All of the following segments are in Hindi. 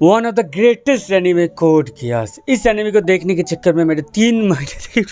One of the greatest anime code Geass. इस एनिमे को देखने के चक्कर में मेरे 3 महीने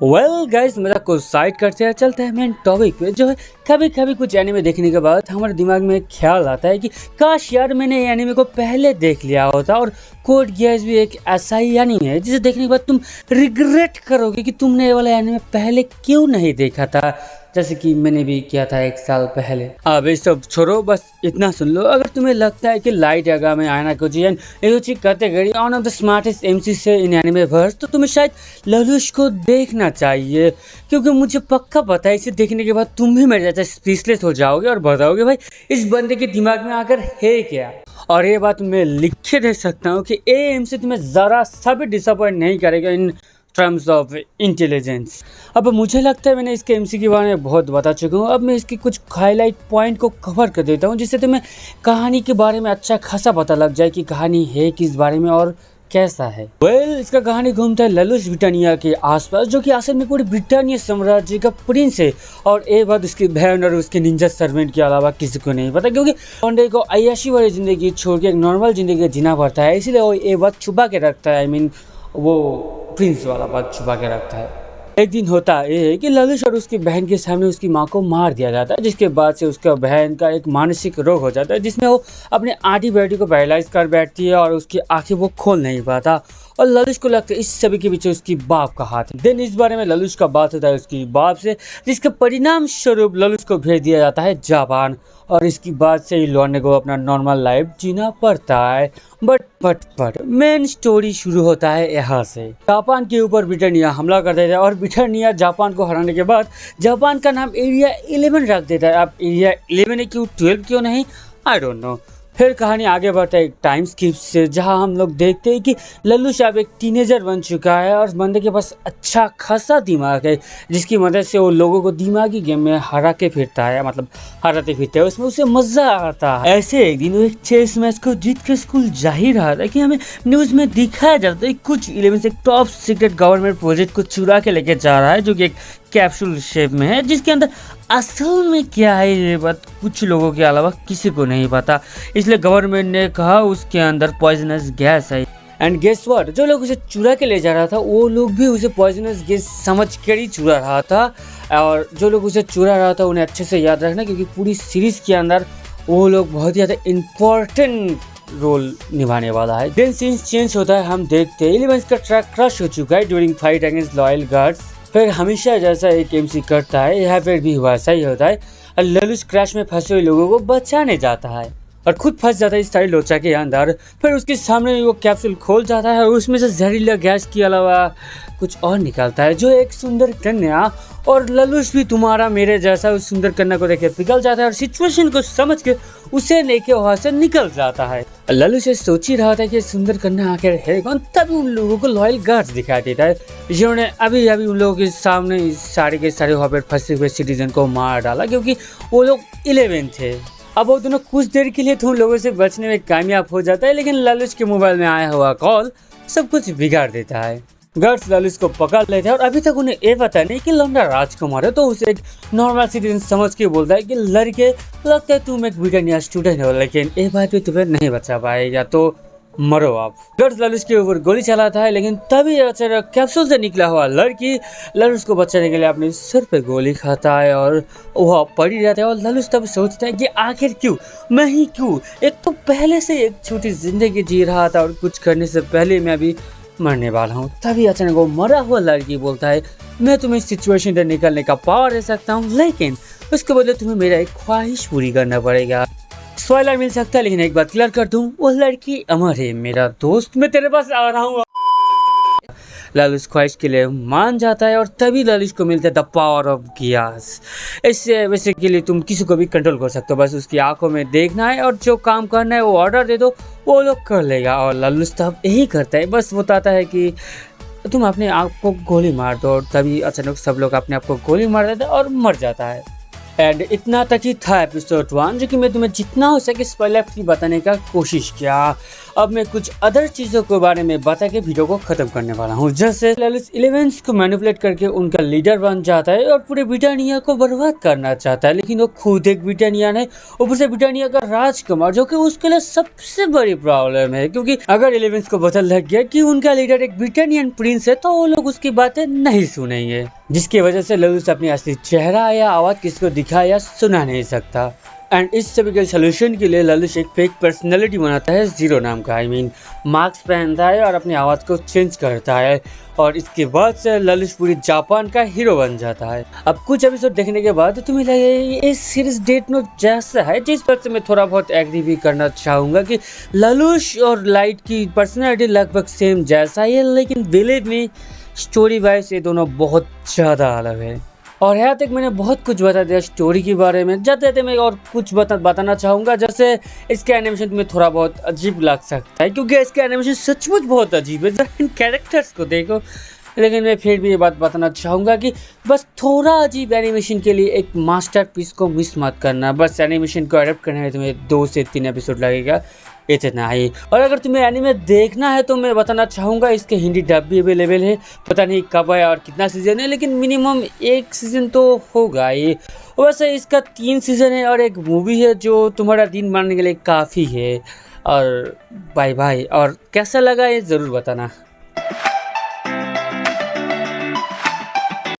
वेल गाइस, मजाक को साइड करते हैं, चलते हैं मेन टॉपिक पे। जो है कभी कभी कुछ एनिमे देखने के बाद हमारे दिमाग में ख्याल आता है कि काश यार मैंने ये एनिमे को पहले देख लिया होता। और कोड गियास भी एक ऐसा ही एनिमे है जिसे देखने के बाद तुम रिग्रेट करोगे कि तुमने ये वाला एनिमे पहले क्यों नहीं देखा था, जैसे कि मैंने भी किया था 1 साल पहले। अब ये सब छोड़ो, बस इतना सुन लो। अगर तुम्हें लगता है कि लाइट यागा में आना कुछ एगोची category one of the smartest MC से इन एनिमे वर्स, तो तुम्हें शायद ललुश को देखना चाहिए, क्योंकि मुझे पक्का पता है इसे देखने के बाद तुम भी मेरे जैसा स्पीचलेस हो जाओगे और बताओगे भाई इस बंदे के दिमाग में आकर है क्या। और ये बात मैं लिख के दे सकता हूँ कि एएमसी तुम्हें ज़रा सा भी डिसअपॉइंट नहीं करेगा इन टर्म्स ऑफ इंटेलिजेंस। अब मुझे लगता है मैंने इसके एमसी के बारे में बहुत बता चुका हूँ। अब मैं इसकी कुछ हाईलाइट पॉइंट को कवर कर देता हूँ, जिससे तुम्हें कहानी के बारे में अच्छा खासा पता लग जाए कि कहानी है किस बारे में और कैसा है। इसका कहानी घूमता है ललुश ब्रिटानिया के आसपास, जो कि असल में पूरी ब्रिटानिया साम्राज्य का प्रिंस है। और ये बात उसकी बहन और उसके निंजा सर्वेंट के अलावा किसी को नहीं पता, क्योंकि बंदे को अय्याशी वाली जिंदगी छोड़ के एक नॉर्मल जिंदगी जीना पड़ता है, इसलिए वो ये बात छुपा के रखता है। वो प्रिंस वाला बात छुपा के रखता है। एक दिन होता है कि ललुश और उसकी बहन के सामने उसकी माँ को मार दिया जाता है, जिसके बाद से उसका बहन का एक मानसिक रोग हो जाता है, जिसमें वो अपने आधी बेटी को पैरालाइज कर बैठती है और उसकी आंखें वो खोल नहीं पाता। और ललुश को लगता है इस सभी के पीछे उसकी बाप का हाथ है। देन इस बारे में ललुश का बात होता है उसकी बाप से, जिसके परिणाम स्वरूप ललुश को भेज दिया जाता है जापान। और इसकी बात से ही लौंडे को अपना नॉर्मल लाइफ जीना पड़ता है। बट मेन स्टोरी शुरू होता है यहाँ से। जापान के ऊपर ब्रिटानिया हमला कर देता है और ब्रिटानिया जापान को हराने के बाद जापान का नाम एरिया 11 रख देता है। अब एरिया 11 है, क्यों 12 क्यों नहीं, आई डोंट नो। फिर कहानी आगे बढ़ता है एक टाइम स्किप से, जहां हम लोग देखते हैं कि ललुश अब एक टीनेजर बन चुका है और बंदे के पास अच्छा खासा दिमाग है, जिसकी मदद से वो लोगों को दिमागी गेम में हराते फिरते हैं, उसमें उसे मजा आता है। ऐसे एक दिन वो एक चेस मैच को जीत कर स्कूल जा ही रहा था कि हमें न्यूज में दिखाया जाता है कुछ 11 से टॉप सीक्रेट गवर्नमेंट प्रोजेक्ट को चुरा के लेके जा रहा है, जो कि एक कैप्सूल शेप में है, जिसके अंदर असल में क्या है ये बात कुछ लोगों के अलावा किसी को नहीं पता। इसलिए गवर्नमेंट ने कहा उसके अंदर पॉइजनस गैस है। एंड गेस व्हाट, जो लोग उसे चुरा के ले जा रहा था वो लोग भी उसे पॉइजनस गैस समझ कर ही चुरा रहा था। और जो लोग उसे चुरा रहा था उन्हें अच्छे से याद रखना, क्योंकि पूरी सीरीज के अंदर वो लोग बहुत ही ज़्यादा इम्पोर्टेंट रोल निभाने वाला है। देन सीन्स चेंज होता है, हम देखते हैं 11 का ट्रैक क्रश हो चुका है during fight against loyal guards. फिर हमेशा जैसा एक एमसी करता है, यहाँ पर भी वैसा ही होता है। और ललुश क्रैश में फंसे हुए लोगों को बचाने जाता है और खुद फंस जाता है इस सारी लोचा के अंदर। फिर उसके सामने वो कैप्सूल खोल जाता है और उसमें से जहरीला गैस के अलावा कुछ और निकलता है, जो एक सुंदर कन्या। और ललुश भी तुम्हारा मेरे जैसा उस सुंदर कन्या को देख पिघल जाता है और सिचुएशन को समझ के उसे लेके वहां से निकल जाता है। ललुश सोच ही रहा था कि सुंदर कन्या आखिर है कौन, तभी उन लोगों को लॉयल गार्ड्स दिखाई देता है, जिन्होंने अभी उन लोगों के सामने सारे के सारे वहाँ पर फंसे हुए सिटीजन को मार डाला, क्योंकि वो लोग 11 थे। अब वो दोनों कुछ देर के लिए तो उन लोगों से बचने में कामयाब हो जाता है, लेकिन ललुश के मोबाइल में आया हुआ कॉल सब कुछ बिगाड़ देता है। गार्ड्स ललुश को पकड़ लेते हैं और अभी तक उन्हें ये पता नहीं कि लौंडा राजकुमार है, तो उसे एक नॉर्मल सिटीजन समझ के बोलता है कि लड़के लगता है तुम एक ब्रिटानिया स्टूडेंट हो, लेकिन ये बात भी तुम्हें नहीं बचा पाएगा, तो मरो आप। गार्ड्स ललुश के ऊपर गोली चलाता है, लेकिन तभी अचानक कैप्सूल से निकला हुआ लड़की ललुश को बचाने के लिए अपने सिर पे गोली खाता है और वह पड़ी रहता है। और ललुश तब सोचता है कि आखिर क्यों, मैं ही क्यों, एक तो पहले से एक छोटी जिंदगी जी रहा था और कुछ करने से पहले मैं अभी मरने वाला हूँ। तभी अचानक वो मरा हुआ लड़की बोलता है मैं तुम्हें इस सिचुएशन से निकलने का पावर दे सकता हूँ, लेकिन उसके बदले तुम्हें मेरा एक ख्वाहिश पूरी करना पड़ेगा। स्पॉइलर मिल सकता है, लेकिन एक बात क्लियर कर दूं, वो लड़की अमर है मेरा दोस्त, मैं तेरे पास आ रहा हूँ। ललुश ख्वाहिश के लिए मान जाता है और तभी ललुश को मिलता है द पावर ऑफ गियास। इससे वैसे के लिए तुम किसी को भी कंट्रोल कर सकते हो, बस उसकी आंखों में देखना है और जो काम करना है वो ऑर्डर दे दो, वो लोग कर लेगा। और ललुश तब यही करता है, बस बताता है कि तुम अपने आप को गोली मार दो, और तभी अचानक सब लोग अपने आप को गोली मार देते हैं और मर जाता है। एंड इतना तक ही था एपिसोड 1, जो कि मैं तुम्हें जितना हो सके स्पॉइलर फ्री बताने का कोशिश किया। अब मैं कुछ अदर चीज़ों के बारे में बता के वीडियो को ख़त्म करने वाला हूँ। जैसे ललिस इलेवेंस को मैनिपुलेट करके उनका लीडर बन जाता है और पूरे ब्रिटानिया को बर्बाद करना चाहता है, लेकिन वो खुद एक ब्रिटानियन है, ऊपर से ब्रिटानिया का राजकुमार, जो कि उसके लिए सबसे बड़ी प्रॉब्लम है। क्योंकि अगर इलेवेंस को पता लग गया कि उनका लीडर एक ब्रिटानियन प्रिंस है तो वो लोग उसकी बातें नहीं सुनेंगे, जिसकी वजह से ललिस अपनी असली चेहरा या आवाज़ किसी को दिखा या सुना नहीं सकता। एंड इस सभी के सोल्यूशन के लिए ललिस एक फेक पर्सनैलिटी बनाता है, जीरो नाम का, मास्क पहनता है और अपनी आवाज़ को चेंज करता है, और इसके बाद से ललिस पूरी जापान का हीरो बन जाता है। अब कुछ एपिसोड देखने के बाद तुम्हें लगेगा ये सीरीज डेथ नोट जैसा है, जिस पर से मैं थोड़ा बहुत एग्री भी करना चाहूँगा कि ललिस और लाइट की पर्सनैलिटी लगभग सेम जैसा ही है, लेकिन बिलीव मी स्टोरी वाइज ये दोनों बहुत ज़्यादा अलग है। और यहाँ तक मैंने बहुत कुछ बता दिया स्टोरी के बारे में, जाते जाते मैं और कुछ बताना चाहूँगा। जैसे इसके एनिमेशन तुम्हें थोड़ा बहुत अजीब लग सकता है, क्योंकि इसके एनिमेशन सचमुच बहुत अजीब है, जरा इन कैरेक्टर्स को देखो। लेकिन मैं फिर भी ये बात बताना चाहूँगा कि बस थोड़ा अजीब एनिमेशन के लिए एक मास्टरपीस को मिस मत करना। बस एनिमेशन को अडॉप्ट करने में तुम्हें 2 से 3 एपिसोड लगेगा, इतना ही। और अगर तुम्हें एनीमे देखना है तो मैं बताना चाहूँगा इसके हिंदी डब भी अवेलेबल है। पता नहीं कब है और कितना सीज़न है, लेकिन मिनिमम 1 सीज़न तो होगा ही। वैसे इसका 3 सीज़न है और एक मूवी है जो तुम्हारा दिन मारने के लिए काफ़ी है। और बाय बाय, और कैसा लगा ये ज़रूर बताना।